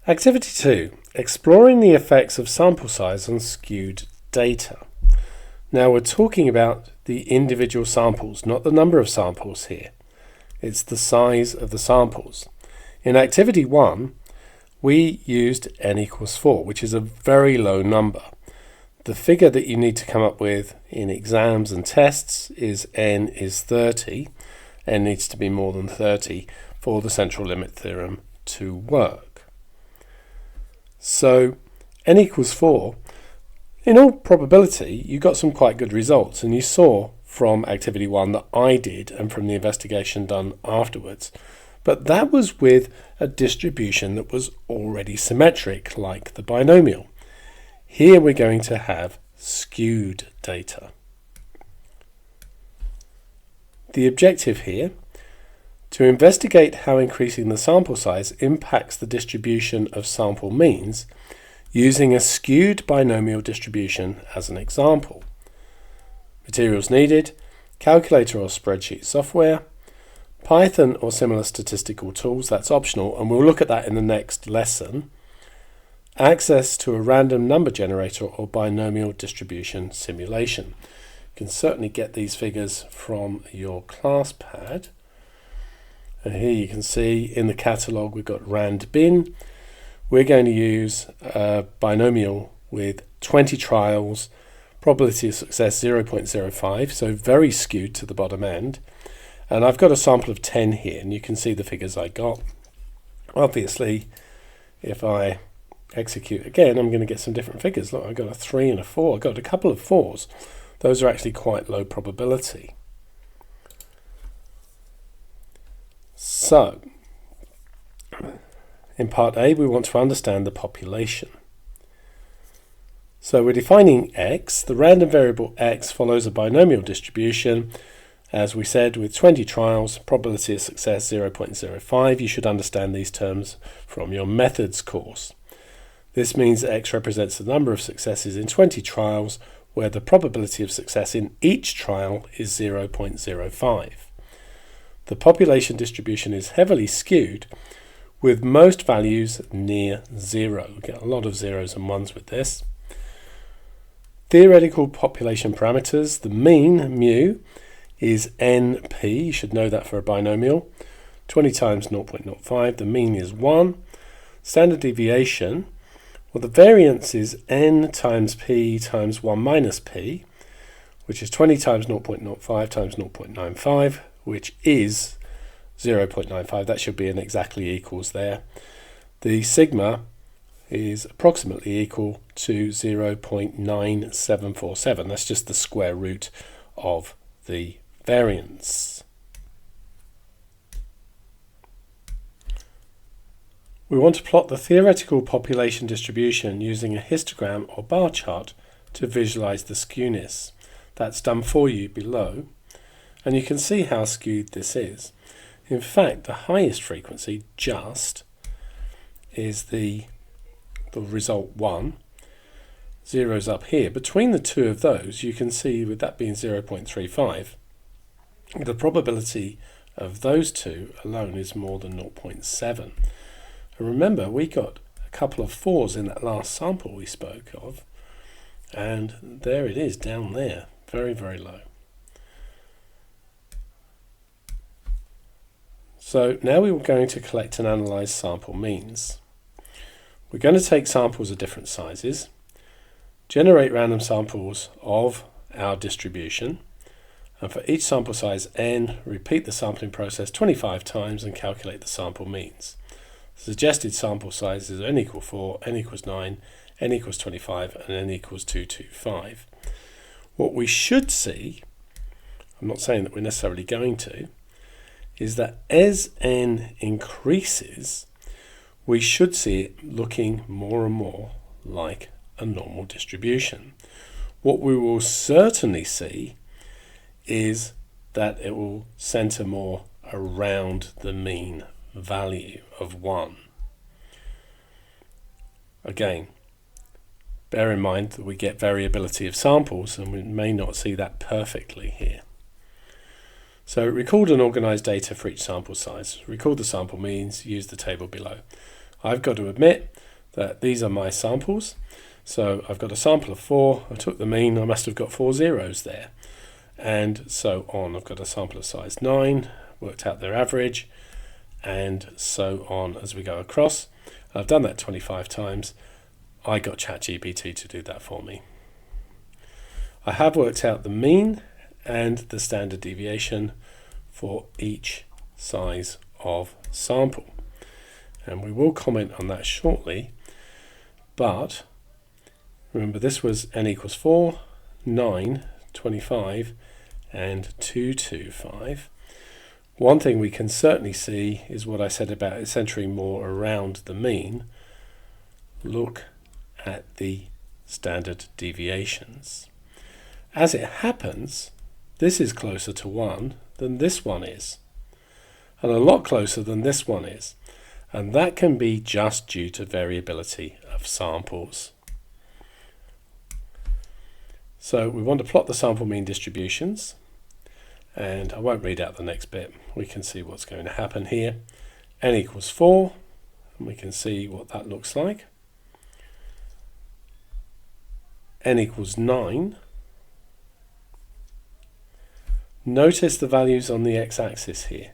Activity 2. Exploring the effects of sample size on skewed data. Now we're talking about the individual samples, not the number of samples here. It's the size of the samples. In Activity 1, we used n equals 4, which is a very low number. The figure that you need to come up with in exams and tests is n is 30. N needs to be more than 30 for the central limit theorem to work. So n equals 4, in all probability you got some quite good results, and you saw from Activity 1 that I did and from the investigation done afterwards. But that was with a distribution that was already symmetric, like the binomial. Here we're going to have skewed data. The objective here, to investigate how increasing the sample size impacts the distribution of sample means using a skewed binomial distribution as an example. Materials needed: calculator or spreadsheet software, Python or similar statistical tools, that's optional, and we'll look at that in the next lesson. Access to a random number generator or binomial distribution simulation. You can certainly get these figures from your ClassPad. And here you can see in the catalogue we've got RandBin. We're going to use a binomial with 20 trials, probability of success 0.05, so very skewed to the bottom end. And I've got a sample of 10 here, and you can see the figures I got. Obviously, if I execute again, I'm going to get some different figures. Look, I've got a 3 and a 4. I've got a couple of 4s. Those are actually quite low probability. So, in part A, we want to understand the population. So we're defining x. The random variable x follows a binomial distribution, as we said, with 20 trials, probability of success 0.05. You should understand these terms from your methods course. This means that x represents the number of successes in 20 trials, where the probability of success in each trial is 0.05. The population distribution is heavily skewed, with most values near 0. We get a lot of zeros and ones with this. Theoretical population parameters: the mean, mu, is NP. You should know that for a binomial. 20 times 0.05. The mean is 1. Standard deviation: well, the variance is n times p times 1 minus p, which is 20 times 0.05 times 0.95, which is 0.95. That should be an exactly equals there. The sigma is approximately equal to 0.9747. That's just the square root of the variance. We want to plot the theoretical population distribution using a histogram or bar chart to visualize the skewness. That's done for you below, and you can see how skewed this is. In fact, the highest frequency just is the result 1. Zero's up here. Between the two of those, you can see, with that being 0.35, the probability of those two alone is more than 0.7. And remember, we got a couple of 4s in that last sample we spoke of, and there it is down there, very, very low. So now we're going to collect and analyze sample means. We're going to take samples of different sizes, generate random samples of our distribution, and for each sample size n, repeat the sampling process 25 times and calculate the sample means. Suggested sample sizes are n equals 4, n equals 9, n equals 25, and n equals 225. What we should see, I'm not saying that we're necessarily going to, is that as n increases, we should see it looking more and more like a normal distribution. What we will certainly see is that it will center more around the mean value of 1. Again, bear in mind that we get variability of samples, and we may not see that perfectly here. So record and organize data for each sample size. Record the sample means, use the table below. I've got to admit, that these are my samples. So I've got a sample of 4, I took the mean, I must have got 4 zeros there, and so on. I've got a sample of size 9, worked out their average, and so on as we go across. I've done that 25 times. I got ChatGPT to do that for me. I have worked out the mean and the standard deviation for each size of sample, and we will comment on that shortly. But remember, this was n equals 4, 9, 25 and 225. One thing we can certainly see is what I said about it centering more around the mean. Look at the standard deviations. As it happens, this is closer to 1 than this one is, and a lot closer than this one is, and that can be just due to variability of samples. So we want to plot the sample mean distributions, and I won't read out the next bit. We can see what's going to happen here. N equals 4, and we can see what that looks like. N equals 9. Notice the values on the x-axis here.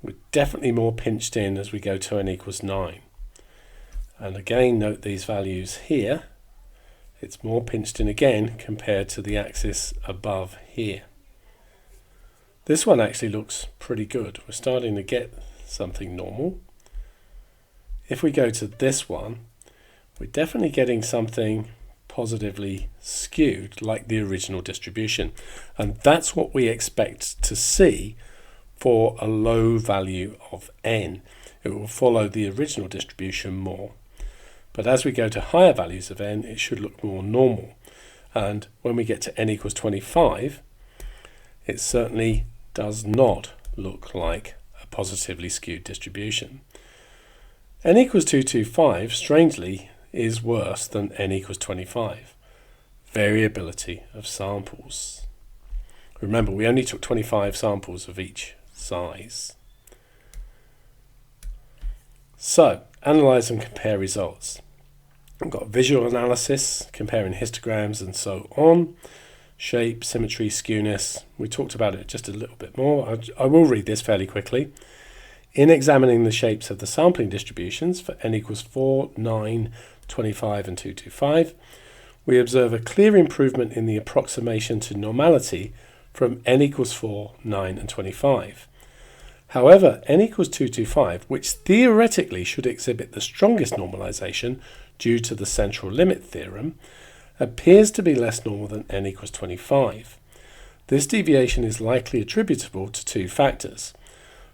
We're definitely more pinched in as we go to n equals 9. And again, note these values here. It's more pinched in again compared to the axis above here. This one actually looks pretty good. We're starting to get something normal. If we go to this one, we're definitely getting something positively skewed like the original distribution. And that's what we expect to see for a low value of n. It will follow the original distribution more. But as we go to higher values of n, it should look more normal. And when we get to n equals 25, it certainly does not look like a positively skewed distribution. N equals 225, strangely, is worse than n equals 25. Variability of samples. Remember, we only took 25 samples of each size. So, analyze and compare results. I've got visual analysis, comparing histograms and so on. Shape, symmetry, skewness. We talked about it just a little bit more. I will read this fairly quickly. In examining the shapes of the sampling distributions for n equals 4, 9, 25 and 225, we observe a clear improvement in the approximation to normality from n equals 4, 9 and 25. However, n equals 225, which theoretically should exhibit the strongest normalization due to the central limit theorem, appears to be less normal than n equals 25. This deviation is likely attributable to 2 factors.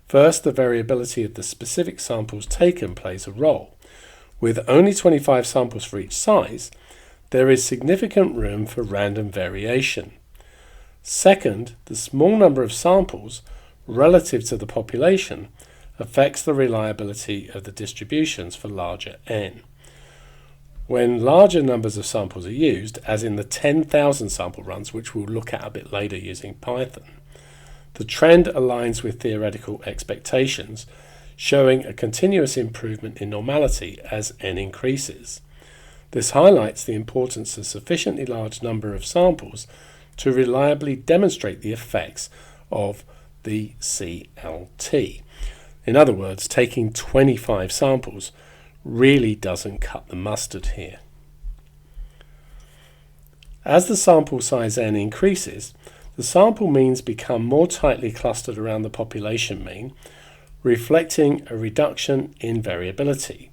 First, the variability of the specific samples taken plays a role. With only 25 samples for each size, there is significant room for random variation. Second, the small number of samples relative to the population affects the reliability of the distributions for larger n. When larger numbers of samples are used, as in the 10,000 sample runs, which we'll look at a bit later using Python, the trend aligns with theoretical expectations, showing a continuous improvement in normality as n increases. This highlights the importance of a sufficiently large number of samples to reliably demonstrate the effects of the CLT. In other words, taking 25 samples really doesn't cut the mustard here. As the sample size n increases, the sample means become more tightly clustered around the population mean, reflecting a reduction in variability.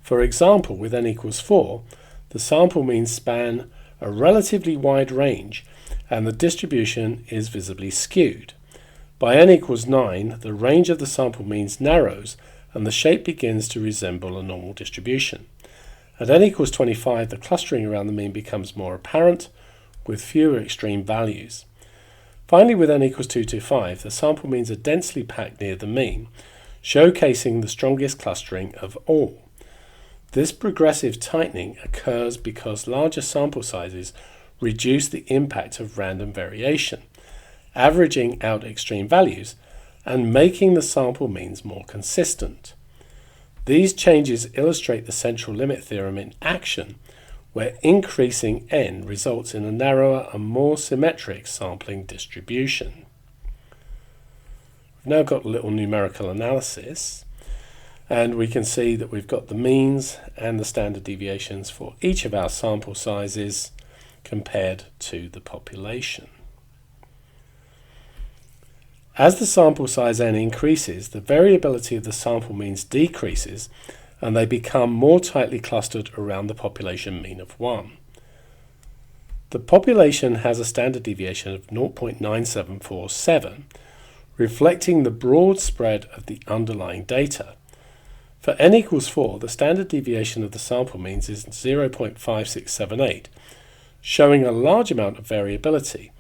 For example, with n equals 4, the sample means span a relatively wide range and the distribution is visibly skewed. By n equals 9, the range of the sample means narrows and the shape begins to resemble a normal distribution. At n equals 25, the clustering around the mean becomes more apparent, with fewer extreme values. Finally, with n equals 225, the sample means are densely packed near the mean, showcasing the strongest clustering of all. This progressive tightening occurs because larger sample sizes reduce the impact of random variation, averaging out extreme values and making the sample means more consistent. These changes illustrate the central limit theorem in action, where increasing n results in a narrower and more symmetric sampling distribution. We've now got a little numerical analysis, and we can see that we've got the means and the standard deviations for each of our sample sizes compared to the population. As the sample size n increases, the variability of the sample means decreases, and they become more tightly clustered around the population mean of 1. The population has a standard deviation of 0.9747, reflecting the broad spread of the underlying data. For n equals 4, the standard deviation of the sample means is 0.5678, showing a large amount of variability.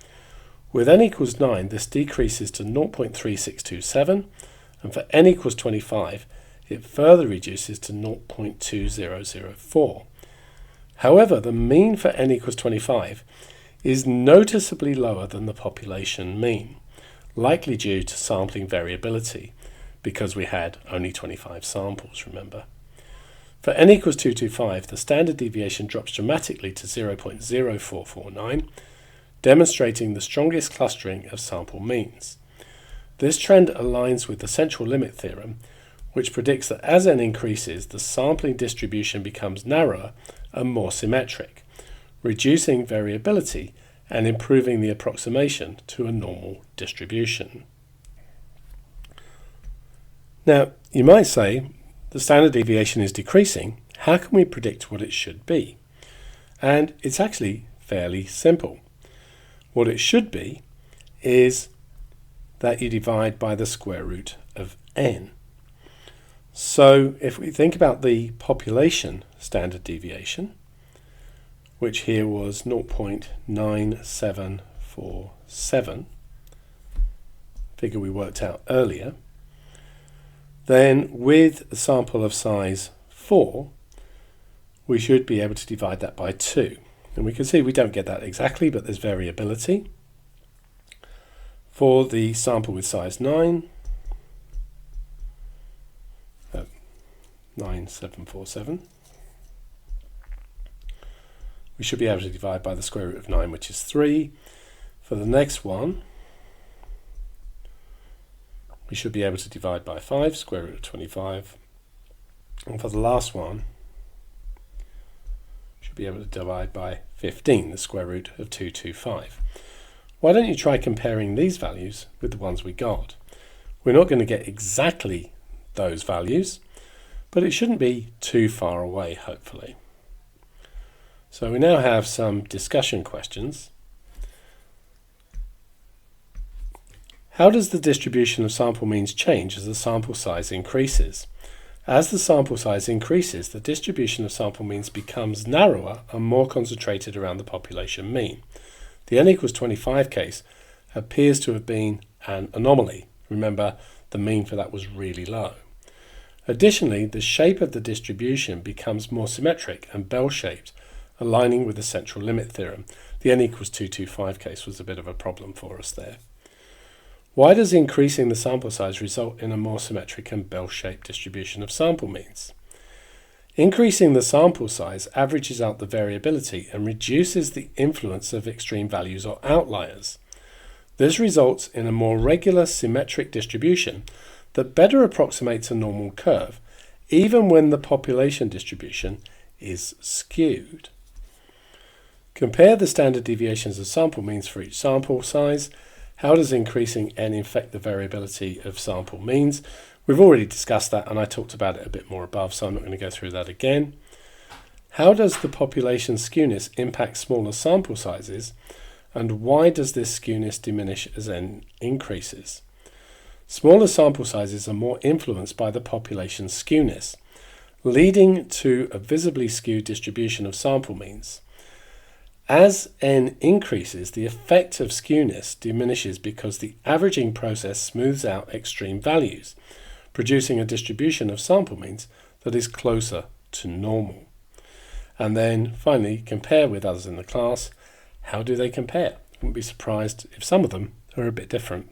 With n equals 9, this decreases to 0.3627, and for n equals 25, it further reduces to 0.2004. However, the mean for n equals 25 is noticeably lower than the population mean, likely due to sampling variability, because we had only 25 samples, remember. For n equals 225, the standard deviation drops dramatically to 0.0449, demonstrating the strongest clustering of sample means. This trend aligns with the central limit theorem, which predicts that as n increases, the sampling distribution becomes narrower and more symmetric, reducing variability and improving the approximation to a normal distribution. Now, you might say, the standard deviation is decreasing. How can we predict what it should be? And it's actually fairly simple. What it should be is that you divide by the square root of n. So if we think about the population standard deviation, which here was 0.9747, figure we worked out earlier, then with a sample of size 4, we should be able to divide that by 2. And we can see we don't get that exactly, but there's variability. For the sample with size 9, 9747, we should be able to divide by the square root of 9, which is 3. For the next one, we should be able to divide by 5, square root of 25. And for the last one, we should be able to divide by 15, the square root of 225. Why don't you try comparing these values with the ones we got? We're not going to get exactly those values, but it shouldn't be too far away, hopefully. So we now have some discussion questions. How does the distribution of sample means change as the sample size increases? As the sample size increases, the distribution of sample means becomes narrower and more concentrated around the population mean. The n equals 25 case appears to have been an anomaly. Remember, the mean for that was really low. Additionally, the shape of the distribution becomes more symmetric and bell-shaped, aligning with the central limit theorem. The n equals 225 case was a bit of a problem for us there. Why does increasing the sample size result in a more symmetric and bell-shaped distribution of sample means? Increasing the sample size averages out the variability and reduces the influence of extreme values or outliers. This results in a more regular symmetric distribution that better approximates a normal curve, even when the population distribution is skewed. Compare the standard deviations of sample means for each sample size. How does increasing n affect the variability of sample means? We've already discussed that, and I talked about it a bit more above, so I'm not going to go through that again. How does the population skewness impact smaller sample sizes, and why does this skewness diminish as n increases? Smaller sample sizes are more influenced by the population skewness, leading to a visibly skewed distribution of sample means. As n increases, the effect of skewness diminishes because the averaging process smooths out extreme values, producing a distribution of sample means that is closer to normal. And then finally, compare with others in the class. How do they compare? I wouldn't be surprised if some of them are a bit different.